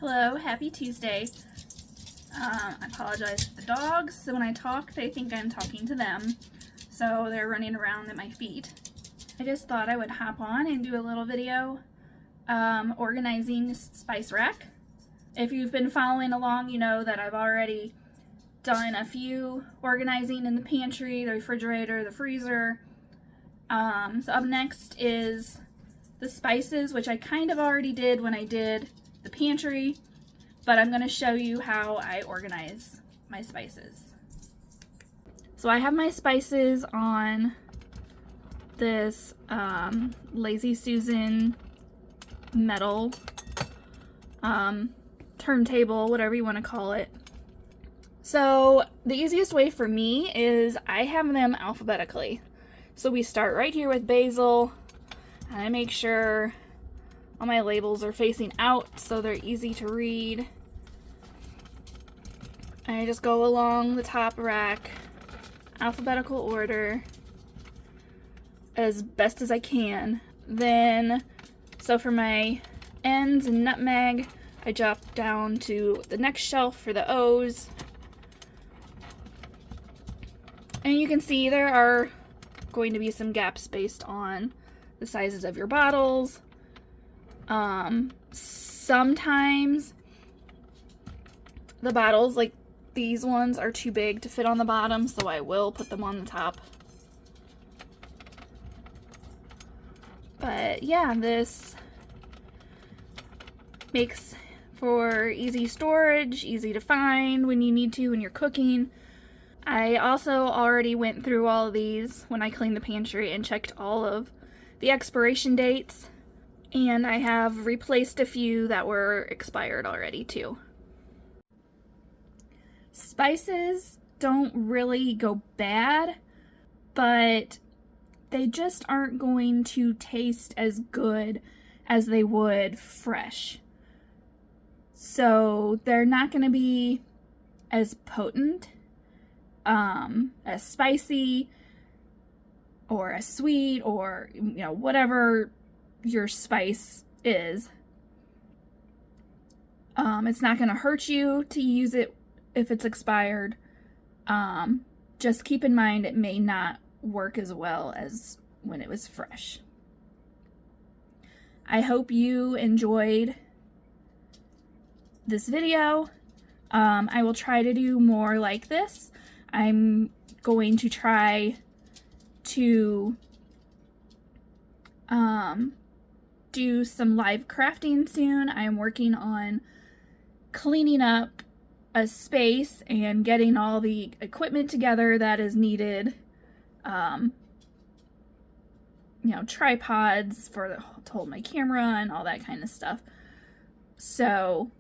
Hello, happy Tuesday. I apologize for the dogs. So when I talk, they think I'm talking to them. So they're running around at my feet. I just thought I would hop on and do a little video organizing spice rack. If you've been following along, you know that I've already done a few organizing in the pantry, the refrigerator, the freezer. So up next is the spices, which I kind of already did when I did the pantry, but I'm going to show you how I organize my spices. So I have my spices on this Lazy Susan metal turntable, whatever you want to call it. So the easiest way for me is I have them alphabetically. So we start right here with basil, and I make sure all my labels are facing out so they're easy to read. I just go along the top rack, alphabetical order, as best as I can. Then, so for my N's and nutmeg, I drop down to the next shelf for the O's. And you can see there are going to be some gaps based on the sizes of your bottles. Sometimes the bottles, like these ones, are too big to fit on the bottom, so I will put them on the top. But yeah, this makes for easy storage, easy to find when you need to when you're cooking. I also already went through all of these when I cleaned the pantry and checked all of the expiration dates, and I have replaced a few that were expired already too. Spices don't really go bad, but they just aren't going to taste as good as they would fresh. So they're not going to be as potent, as spicy, or as sweet, or whatever your spice is. It's not going to hurt you to use it if it's expired. Just keep in mind it may not work as well as when it was fresh. I hope you enjoyed this video. I will try to do more like this. I'm going to try to do some live crafting soon. I am working on cleaning up a space and getting all the equipment together that is needed. Tripods to hold my camera and all that kind of stuff, so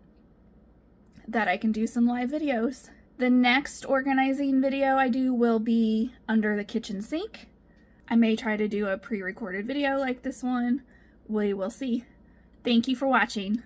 that I can do some live videos. The next organizing video I do will be under the kitchen sink. I may try to do a pre-recorded video like this one. We will see. Thank you for watching.